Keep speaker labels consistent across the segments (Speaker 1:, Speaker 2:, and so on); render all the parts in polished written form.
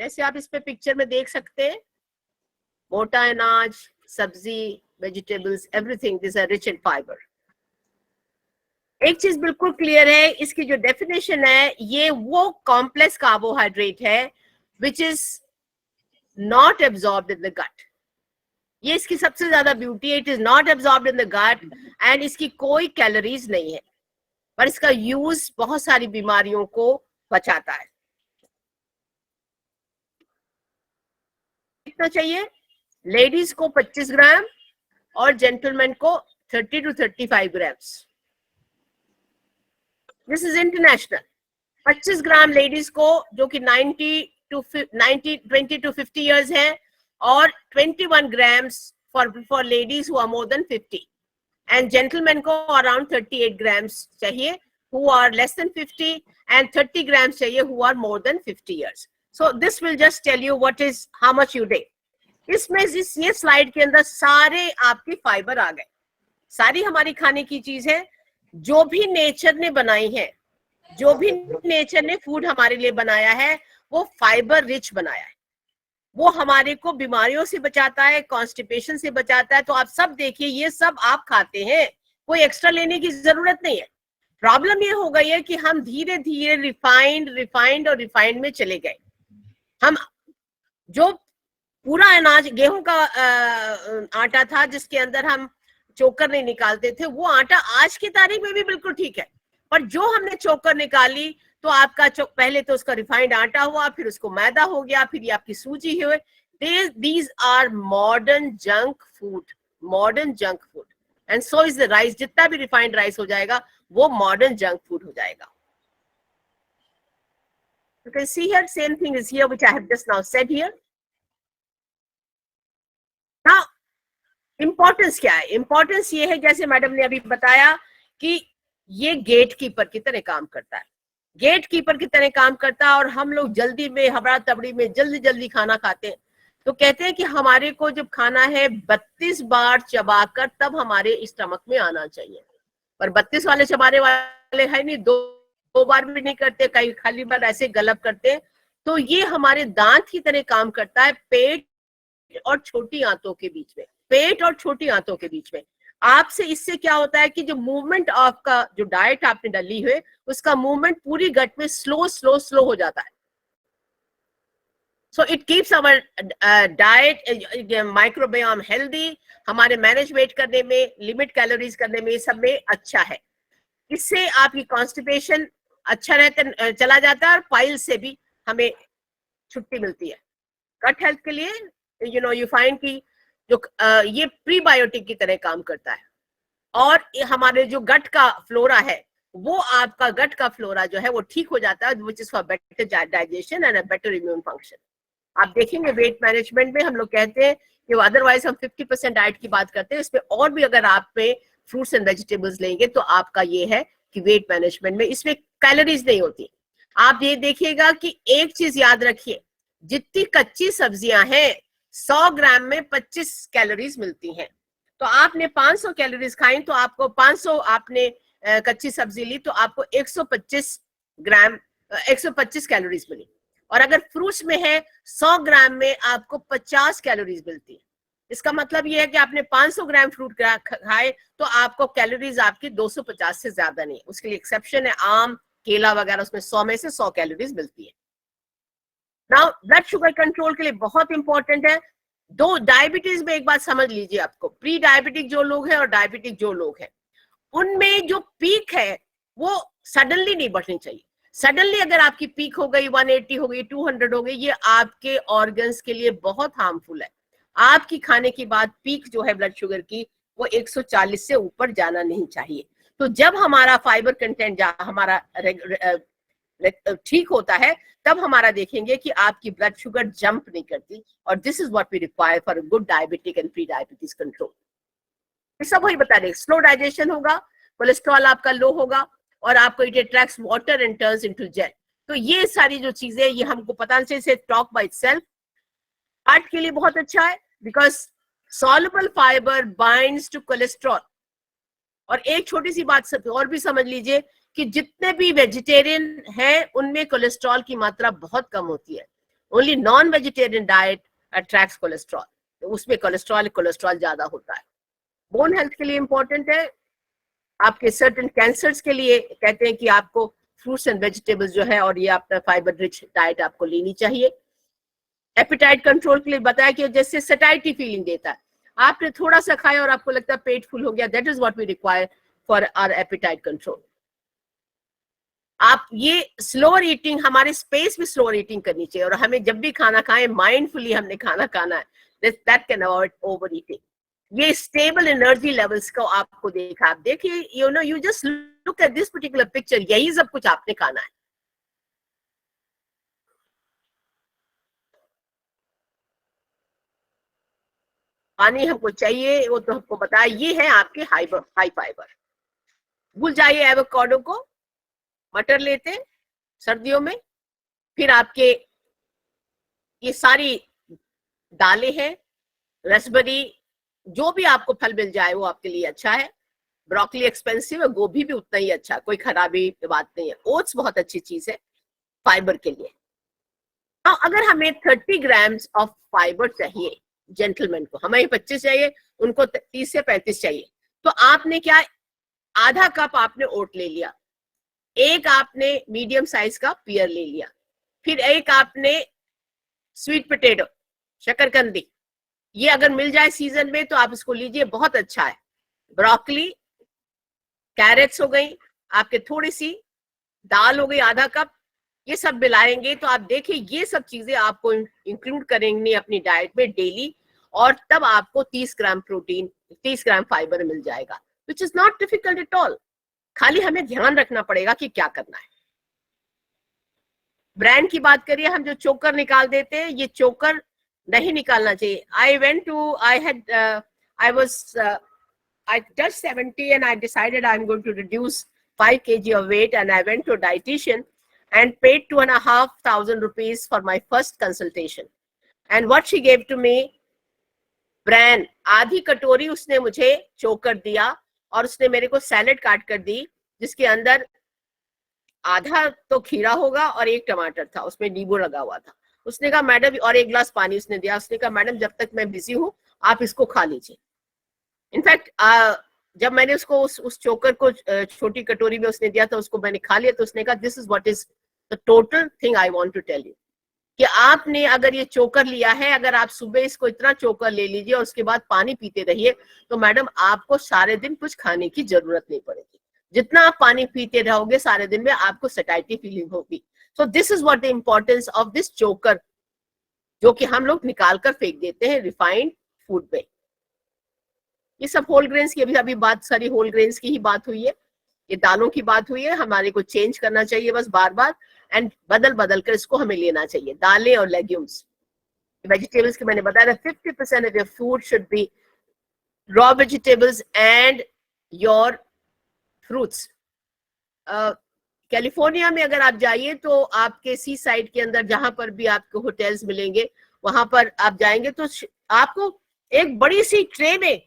Speaker 1: जैसे आप इस पे पिक्चर में देख सकते हैं, मोटा अनाज, सब्जी, vegetables, everything this are rich in fibre. एक चीज बिल्कुल क्लियर है, इसकी जो डेफिनेशन है, ये वो कॉम्प्लेक्स कार्बोहाइड्रेट है which is not absorbed in the gut. ये इसकी सबसे ज्यादा ब्यूटी है, it is not absorbed in the gut and इसकी कोई कैलोरीज नहीं है, पर इसका यूज बहुत सारी बीमारियों को बचाता है। कितना चाहिए? लेडीज को 25 ग्राम और जेंटलमैन को 30 to 35 grams. This is international. 25 gram ladies को जो कि 20 to 50 इयर्स है, और 21 grams for ladies who are more than 50, and gentleman को अराउंड 38 ग्राम्स चाहिए who are less than 50, and 30 grams चाहिए who are more than 50 years. So this will just tell you what is how much you take. इसमें ये slide के अंदर सारे आपके fibre आ गए, सारी हमारी खाने की चीज है जो भी नेचर ने बनाई है, जो भी नेचर ने फूड हमारे लिए बनाया है वो फाइबर रिच बनाया है। वो हमारे को बीमारियों से बचाता है, कॉन्स्टिपेशन से बचाता है। तो आप सब देखिए, ये सब आप खाते हैं, कोई एक्स्ट्रा लेने की जरूरत नहीं है। प्रॉब्लम ये हो गई है कि हम धीरे धीरे रिफाइंड में चले गए। हम जो पूरा अनाज, गेहूं का आटा था जिसके अंदर हम चोकर नहीं निकालते थे, वो आटा आज की तारीख में भी बिल्कुल ठीक है, पर जो हमने चोकर निकाली तो आपका पहले तो उसका रिफाइंड आटा हुआ, फिर उसको मैदा हो गया, फिर ये आपकी सूजी हुए। These are modern junk food, and so is the rice. जितना भी रिफाइंड राइस हो जाएगा वो मॉडर्न जंक फूड हो जाएगा। You can see here, same thing is here, which I have just now said here. Now, importance क्या है? Importance ये है, जैसे मैडम ने अभी बताया कि ये गेट कीपर की तरह काम करता है, गेट कीपर की तरह काम करता है। और हम लोग जल्दी में, हबड़ा तबड़ी में जल्दी खाना खाते हैं, तो कहते हैं कि हमारे को जब खाना है 32 बार चबाकर तब हमारे स्टमक में आना चाहिए, पर 32 वाले चबाने वाले है नहीं, दो बार भी नहीं करते, कई खाली बार ऐसे गलब करते हैं। तो ये हमारे दांत की तरह काम करता है पेट और छोटी आंतों के बीच में, पेट और छोटी आंतों के बीच में। आपसे इससे क्या होता है कि जो मूवमेंट आपका, जो डाइट आपने डाली हुई, उसका मूवमेंट पूरी गट में स्लो हो जाता है। So it keeps our diet microbiome healthy, हमारे मैनेजमेंट करने में, लिमिट कैलोरीज करने में, सब में अच्छा है। इससे आपकी कॉन्स्टिपेशन अच्छा रहता, चला जाता है, और पाइल से भी हमें छुट्टी मिलती है। गट हेल्थ के लिए यू फाइंड कि जो ये प्रीबायोटिक की तरह काम करता है। और हमारे जो गट का फ्लोरा है, वो आपका गट का फ्लोरा जो है वो ठीक हो जाता है, which is for better digestion and a better immune function. आप देखेंगे वेट मैनेजमेंट में हम लोग कहते हैं कि अदरवाइज हम 50% डाइट की बात करते हैं, इसमें और भी अगर आप पे फ्रूट्स एंड वेजिटेबल्स लेंगे तो आपका ये है कि वेट मैनेजमेंट में इसमें कैलोरीज नहीं होती। आप ये देखिएगा कि एक चीज याद रखिए, जितनी कच्ची सब्जियां हैं 100 ग्राम में 25 कैलोरीज मिलती हैं। तो आपने 500 कैलोरीज खाई, तो आपको 500 आपने कच्ची सब्जी ली तो आपको 125 कैलोरीज मिली। और अगर फ्रूट्स में है 100 ग्राम में आपको 50 कैलोरीज मिलती है। इसका मतलब ये है कि आपने 500 ग्राम फ्रूट खाए तो आपको कैलोरीज आपकी 250 से ज्यादा नहीं है। उसके लिए एक्सेप्शन है आम, केला वगैरह, उसमें 100 में से 100 कैलोरीज मिलती है। नाउ ब्लड शुगर कंट्रोल के लिए बहुत इंपॉर्टेंट है। दो डायबिटीज में एक बात समझ लीजिए, आपको प्री डायबिटिक जो लोग हैं और डायबिटिक जो लोग हैं, उनमें जो पीक है वो सडनली नहीं बढ़नी चाहिए। सडनली अगर आपकी पीक हो गई 180 हो गई, 200 हो गई, ये आपके ऑर्गन्स के लिए बहुत हार्मफुल है। आपकी खाने के बाद पीक जो है ब्लड शुगर की वो 140 से ऊपर जाना नहीं चाहिए। तो जब हमारा फाइबर कंटेंट हमारा ठीक होता है तब हमारा देखेंगे कि आपकी ब्लड शुगर जंप नहीं करती। और this is what we require for good diabetic and pre diabetes control. सब वही बता दें, स्लो डाइजेशन होगा, कोलेस्ट्रॉल आपका लो होगा, और आपको it attracts water and turns into gel. तो ये सारी जो चीजें ये हमको पता नहीं से टॉक बाय इटसेल्फ। हार्ट के लिए बहुत अच्छा है because soluble fibre binds to cholesterol. और एक छोटी सी बात और भी समझ लीजिए कि जितने भी वेजिटेरियन हैं उनमें कोलेस्ट्रॉल की मात्रा बहुत कम होती है। Only non vegetarian diet attracts cholesterol, तो उसमें कोलेस्ट्रॉल ज्यादा होता है। बोन हेल्थ के लिए इंपॉर्टेंट है, आपके सर्टेन कैंसर्स के लिए कहते हैं कि आपको फ्रूट्स एंड वेजिटेबल्स जो है और ये आपका फाइबर रिच डाइट आपको लेनी चाहिए। एपिटाइट कंट्रोल के लिए बताया कि जैसे सटाइटी फीलिंग देता है, आपने थोड़ा सा खाया और आपको लगता है पेट फुल हो गया, that is what we require for our appetite control. आप ये स्लोअर ईटिंग, हमारे स्पेस में स्लोअर ईटिंग करनी चाहिए, और हमें जब भी खाना खाएं माइंडफुली हमने खाना खाना है, that can avoid over eating. ये स्टेबल एनर्जी लेवल्स को आपको देखा, आप देखिए, you just look at this particular picture, यही सब कुछ आपने खाना है। पानी हमको चाहिए, वो तो हमको बताया, ये है आपके हाई फाइबर। भूल जाइए एवोकाडो को, मटर लेते हैं सर्दियों में, फिर आपके ये सारी दालें हैं, रसबेरी, जो भी आपको फल मिल जाए वो आपके लिए अच्छा है। ब्रोकली एक्सपेंसिव है, गोभी भी उतना ही अच्छा, कोई खराबी की बात नहीं है। ओट्स बहुत अच्छी चीज है फाइबर के लिए। तो अगर हमें 30 ग्राम्स ऑफ फाइबर चाहिए, जेंटलमैन को, हमें 25 चाहिए, उनको 30 से 35 चाहिए, तो आपने क्या, आधा कप आपने ओट ले लिया, एक आपने मीडियम साइज का पियर ले लिया, फिर एक आपने स्वीट पोटैटो, शकरकंदी, ये अगर मिल जाए सीजन में तो आप इसको लीजिए, बहुत अच्छा है। ब्रोकली, कैरेट्स हो गई आपके, थोड़ी सी दाल हो गई आधा कप, ये सब मिलाएंगे तो आप देखिए ये सब चीजें आपको इंक्लूड करेंगे अपनी डाइट में डेली, और तब आपको 30 ग्राम प्रोटीन, 30 ग्राम फाइबर मिल जाएगा, विच is not difficult at all. खाली हमें ध्यान रखना पड़ेगा कि क्या करना है। ब्रांड की बात करिए, हम जो चोकर निकाल देते हैं, ये चोकर नहीं निकालना चाहिए। I touched 70 and I decided I'm going to reduce 5 kg of weight, and I went to a dietitian and paid 2,500 rupees for my first consultation. And what she gave to me, brand, आधी कटोरी उसने मुझे चोकर दिया, और उसने मेरे को सैलेड काट कर दी, जिसके अंदर आधा तो खीरा होगा और एक टमाटर था, उसमें नींबू लगा हुआ था। उसने कहा मैडम, और एक गिलास पानी उसने दिया, उसने कहा मैडम जब तक मैं बिजी हूँ आप इसको खा लीजिए। इनफैक्ट जब मैंने उसको उस चोकर को छोटी कटोरी में उसने दिया था, उसको मैंने खा लिया, तो उसने कहा this is what is the total thing I want to tell you, कि आपने अगर ये चोकर लिया है, अगर आप सुबह इसको इतना चोकर ले लीजिए और उसके बाद पानी पीते रहिए, तो मैडम आपको सारे दिन कुछ खाने की जरूरत नहीं पड़ेगी। जितना आप पानी पीते रहोगे सारे दिन में, आपको सटाइटी फीलिंग होगी। So this is what the importance of this चोकर, जो कि हम लोग निकाल कर फेंक देते हैं रिफाइंड फूड में। ये सब होल ग्रेन्स की अभी बात, सारी होल ग्रेन्स की ही बात हुई है, ये दालों की बात हुई है। हमारे को चेंज करना चाहिए बस बार बार, एंड बदल कर इसको हमें लेना चाहिए, दालें और लेग्यूम्स। वेजिटेबल्स की मैंने बताया था, 50% of your food should be raw vegetables and your fruits. California में अगर आप जाइए तो आपके सी साइड के अंदर जहां पर भी आपको होटल्स मिलेंगे, वहां पर आप जाएंगे तो आपको एक बड़ी सी ट्रे में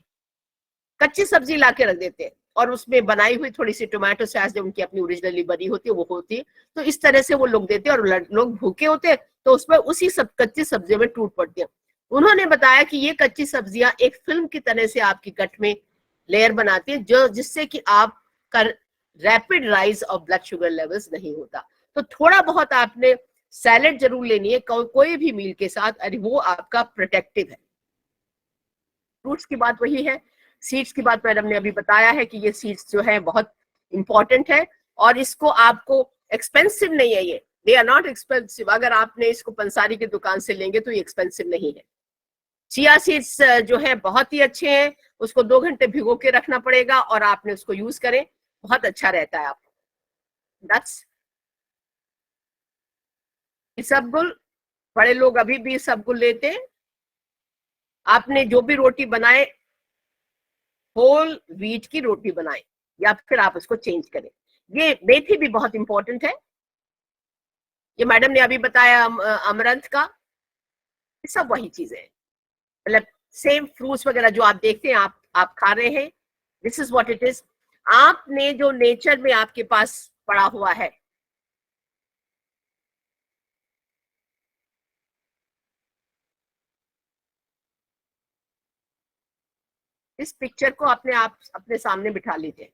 Speaker 1: कच्ची सब्जी ला के रख देते हैं, और उसमें बनाई हुई थोड़ी सी टोमेटो सॉस जो उनकी अपनी ओरिजिनली बनी होती है वो होती है, तो इस तरह से वो लोग देते हैं, और लोग भूखे होते हैं तो उसमें उसी सब कच्ची सब्जियों में टूट पड़ते हैं। उन्होंने बताया कि ये कच्ची सब्जियां एक फिल्म की तरह से आपकी गट में लेयर बनाती है, जो जिससे कि आपका rapid rise of blood sugar levels नहीं होता। तो थोड़ा बहुत आपने सैलेड जरूर लेनी है कोई भी मील के साथ, अरे वो आपका प्रोटेक्टिव है। फ्रूट्स की बात वही है, सीड्स की बात मैडम ने अभी बताया है कि ये सीड्स जो है बहुत इंपॉर्टेंट है, और इसको आपको एक्सपेंसिव नहीं है, ये दे आर नॉट एक्सपेंसिव। अगर आपने इसको पंसारी की दुकान से लेंगे तो ये एक्सपेंसिव नहीं है। चिया सीड्स जो है बहुत ही अच्छे हैं, उसको 2 घंटे भिगो के रखना पड़ेगा और आपने उसको यूज करें, बहुत अच्छा रहता है आपको। दैट्स इसबगुल, बड़े लोग अभी भी इसबगुल लेते हैं। आपने जो भी रोटी बनाए, होल व्हीट की रोटी बनाए, या फिर आप उसको चेंज करें। ये मेथी भी बहुत इंपॉर्टेंट है, ये मैडम ने अभी बताया अमरंथ का, सब वही चीजें हैं, मतलब सेम फ्रूट्स वगैरह जो आप देखते हैं आप खा रहे हैं, this is what it is. आपने जो नेचर में आपके पास पड़ा हुआ है, इस पिक्चर को आप अपने सामने बिठा लीजिए,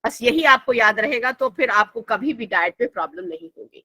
Speaker 1: बस यही आपको याद रहेगा, तो फिर आपको कभी भी डाइट में प्रॉब्लम नहीं होगी।